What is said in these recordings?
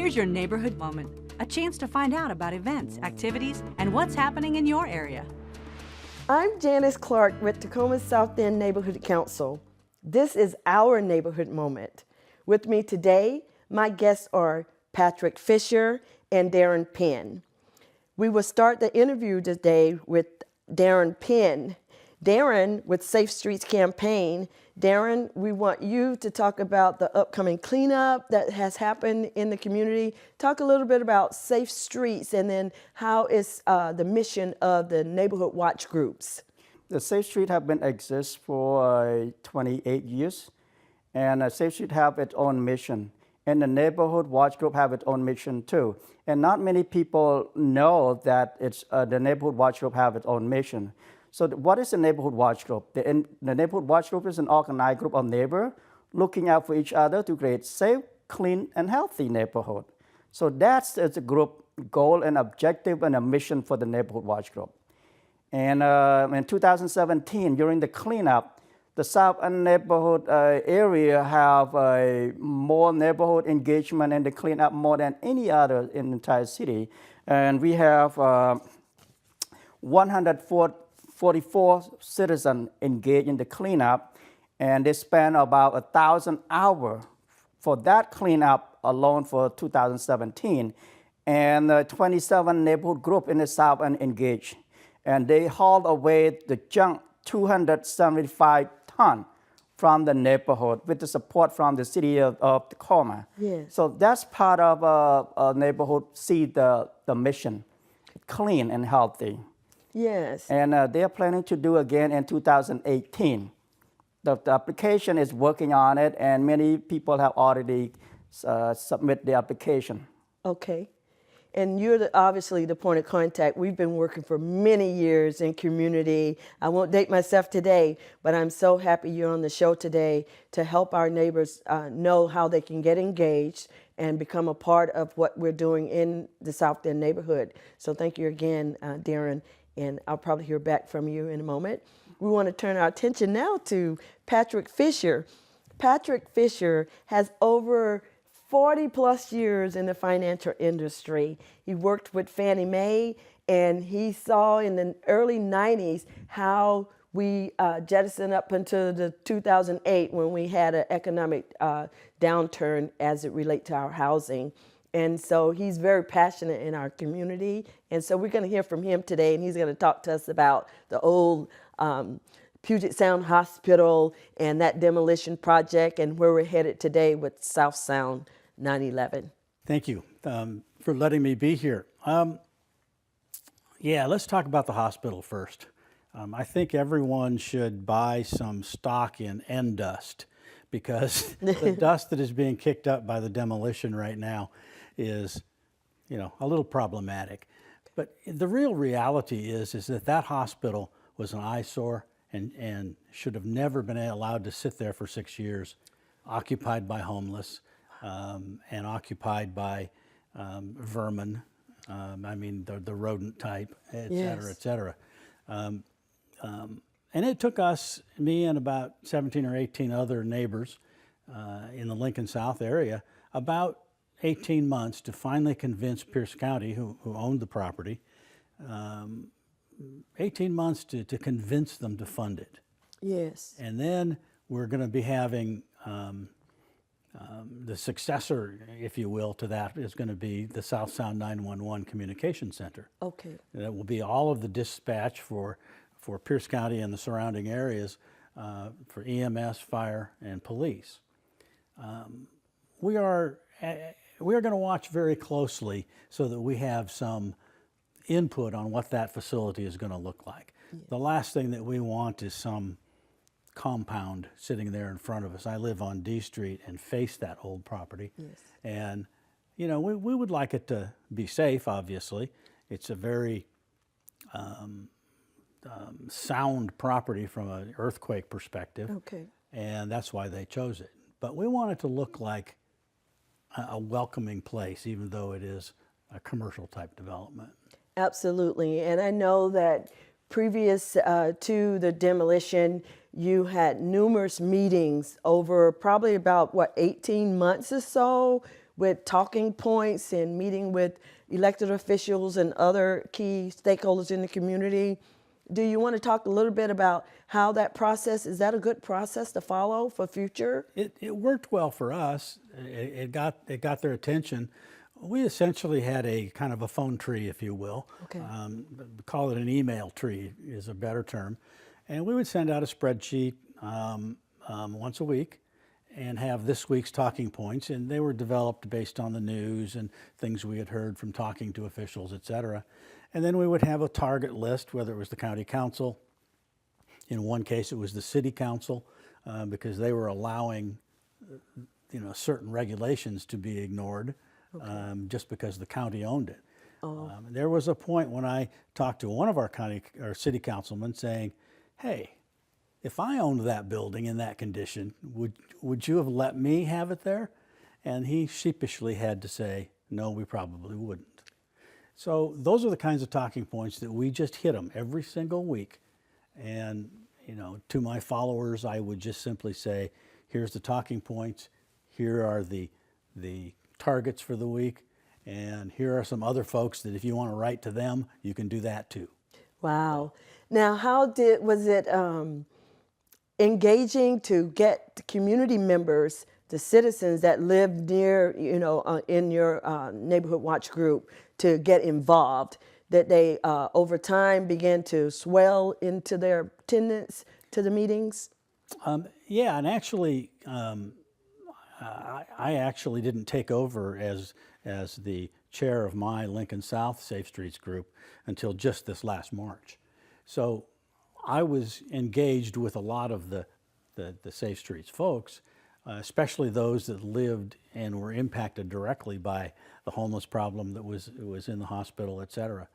Here's your neighborhood moment, a chance to find out about events, activities, and what's happening in your area. I'm Janis Clark with Tacoma South End Neighborhood Council. This is our neighborhood moment. With me today, my guests are Patrick Fischer and Darren Penn. We will start the interview today with Darren Penn. Darren with Safe Streets Campaign. Darren, we want you to talk about the upcoming cleanup that has happened in the community. Talk a little bit about Safe Streets and then how is the mission of the neighborhood watch groups. The Safe Street have been exist for 28 years, and Safe Street have its own mission, and the neighborhood watch group have its own mission too. And not many people know that it's the neighborhood watch group have its own mission. So what is the neighborhood watch group? The neighborhood watch group is an organized group of neighbors looking out for each other to create safe, clean, and healthy neighborhood. So that's the group goal and objective and a mission for the neighborhood watch group. And in 2017, during the cleanup, the South End neighborhood area have more neighborhood engagement and the cleanup more than any other in the entire city. And we have 144 citizens engaged in the cleanup, and they spent about 1,000 hours for that cleanup alone for 2017. And 27 neighborhood groups in the South End engaged. And they hauled away the junk 275 tons from the neighborhood with the support from the city of Tacoma. Yes. So that's part of a neighborhood see the mission, clean and healthy. Yes. And they are planning to do again in 2018. The application is working on it, and many people have already submitted the application. Okay. And you're obviously the point of contact. We've been working for many years in community. I won't date myself today, but I'm so happy you're on the show today to help our neighbors know how they can get engaged and become a part of what we're doing in the South End neighborhood. So thank you again, Darren, and I'll probably hear back from you in a moment. We want to turn our attention now to Patrick Fischer. Patrick Fischer has over 40 plus years in the financial industry. He worked with Fannie Mae, and he saw in the early 90s how we jettisoned up until the 2008 when we had an economic downturn as it relates to our housing. And so he's very passionate in our community. And so we're going to hear from him today, and he's going to talk to us about the old Puget Sound Hospital and that demolition project and where we're headed today with South Sound 9/11. Thank you for letting me be here. Yeah, let's talk about the hospital first. I think everyone should buy some stock in end dust because the dust that is being kicked up by the demolition right now is, a little problematic. But the real reality is that that hospital was an eyesore and should have never been allowed to sit there for 6 years, occupied by homeless. And occupied by vermin, the rodent type, et cetera, et cetera. And it took me and about 17 or 18 other neighbors in the Lincoln South area, about 18 months to finally convince Pierce County, who owned the property, 18 months to convince them to fund it. Yes. And then we're going to be having the successor, if you will, to that is going to be the South Sound 911 Communication Center. Okay. That will be all of the dispatch for Pierce County and the surrounding areas for EMS, fire, and police. We are going to watch very closely so that we have some input on what that facility is going to look like. Yeah. The last thing that we want is some compound sitting there in front of us. I live on D Street and face that old property. Yes. And, we would like it to be safe, obviously. It's a very sound property from an earthquake perspective. Okay. And that's why they chose it. But we want it to look like a welcoming place, even though it is a commercial type development. Absolutely. And I know that previous to the demolition, you had numerous meetings over probably about, 18 months or so with talking points and meeting with elected officials and other key stakeholders in the community. Do you want to talk a little bit about how that process, is that a good process to follow for future? It worked well for us. It got their attention. We essentially had a kind of a phone tree, if you will. Okay. Call it an email tree is a better term. And we would send out a spreadsheet once a week and have this week's talking points. And they were developed based on the news and things we had heard from talking to officials, et cetera. And then we would have a target list, whether it was the county council. In one case, it was the city council, because they were allowing, certain regulations to be ignored, just because the county owned it. There was a point when I talked to one of our county or city councilmen saying, "Hey, if I owned that building in that condition, would you have let me have it there?" And he sheepishly had to say, "No, we probably wouldn't." So those are the kinds of talking points that we just hit them every single week. And, to my followers, I would just simply say, here's the talking points, here are the targets for the week, and here are some other folks that if you want to write to them, you can do that too. Wow. Now, was it engaging to get the community members, the citizens that live near, in your neighborhood watch group to get involved, that they over time began to swell into their attendance to the meetings? Yeah, and actually, I actually didn't take over as the chair of my Lincoln South Safe Streets group until just this last March. So I was engaged with a lot of the Safe Streets folks, especially those that lived and were impacted directly by the homeless problem that was in the hospital, et cetera.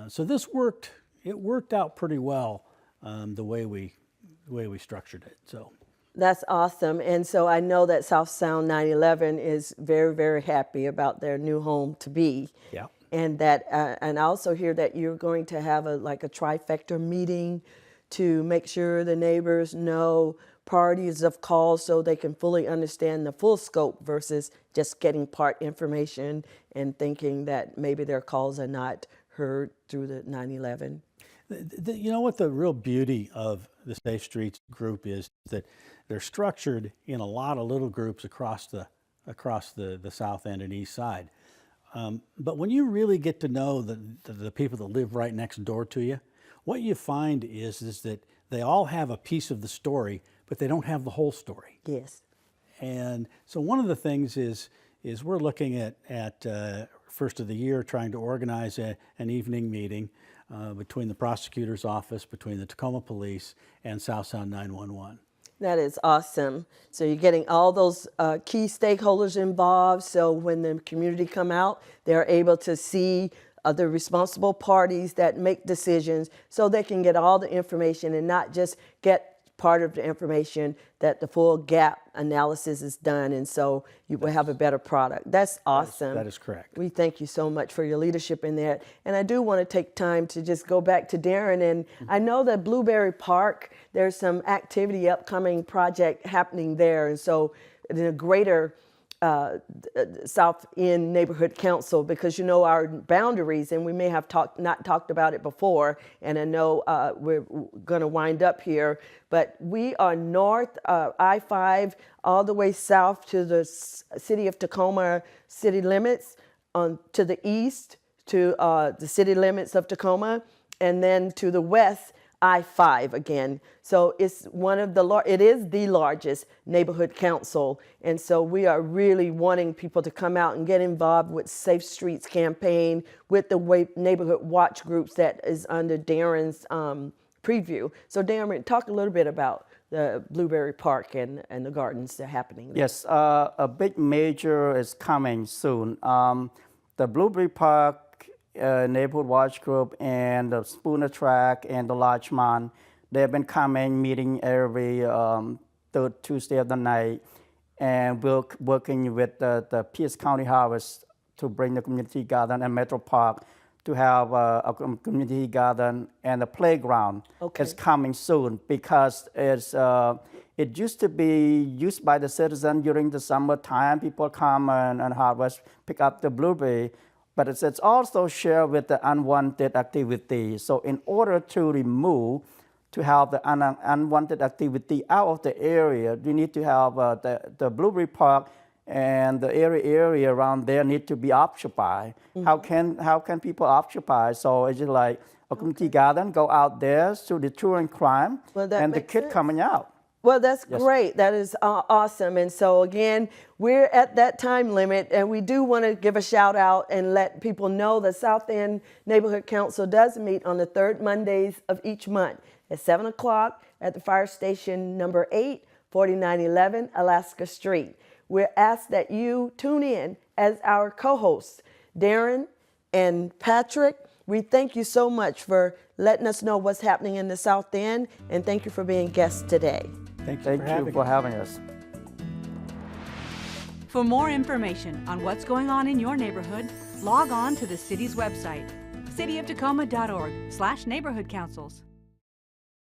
So this worked. It worked out pretty well, the way we structured it. So that's awesome. And so I know that South Sound 911 is very, very happy about their new home to be. yeah. And that, and I also hear that you're going to have a trifecta meeting to make sure the neighbors know priorities of calls so they can fully understand the full scope versus just getting part information and thinking that maybe their calls are not heard through the 911. You know what the real beauty of the Safe Streets group is that they're structured in a lot of little groups across the south end and east side. But when you really get to know the people that live right next door to you, what you find is that they all have a piece of the story, but they don't have the whole story. Yes. And so one of the things is we're looking at first of the year trying to organize an evening meeting between the prosecutor's office, between the Tacoma Police, and South Sound 911. That is awesome. So you're getting all those key stakeholders involved. So when the community come out, they're able to see the responsible parties that make decisions so they can get all the information and not just get part of the information, that the full gap analysis is done, and so you will have a better product. That's awesome. That is correct. We thank you so much for your leadership in that. And I do want to take time to just go back to Darren. And I know that Blueberry Park, there's some activity, upcoming project happening there. And so the greater South End Neighborhood Council, because our boundaries, and we may have not talked about it before, and I know we're going to wind up here, but we are north I-5 all the way south to the city of Tacoma city limits, to the east to the city limits of Tacoma, and then to the west I-5 again. So it's it is the largest neighborhood council. And so we are really wanting people to come out and get involved with Safe Streets campaign, with the neighborhood watch groups that is under Darren's preview. So Darren, talk a little bit about the Blueberry Park and the gardens that are happening there. Yes, a big major is coming soon. The Blueberry Park Neighborhood Watch Group and the Spooner Track and the Larchmont, they've been coming, meeting every third Tuesday of the night, and we're working with the Pierce County Harvest to bring the community garden and Metro Park to have a community garden and a playground. Okay. It's coming soon because It used to be used by the citizens during the summertime. People come and harvest, pick up the blueberry. But it's also shared with the unwanted activity. So in order to remove, to have the unwanted activity out of the area, we need to have the blueberry park and the area around there need to be occupied. Mm-hmm. How can people occupy? So it's just like a community garden, go out there to deter crime, and the kid coming out. Well, that's Yes. great. That is awesome. And so again, we're at that time limit, and we do want to give a shout out and let people know the South End Neighborhood Council does meet on the third Mondays of each month at 7 o'clock at the fire station number 8, 4911 Alaska Street. We're asked that you tune in as our co-hosts, Darren and Patrick. We thank you so much for letting us know what's happening in the South End, and thank you for being guests today. Thank you for having us. For more information on what's going on in your neighborhood, log on to the city's website, cityoftacoma.org/neighborhood councils.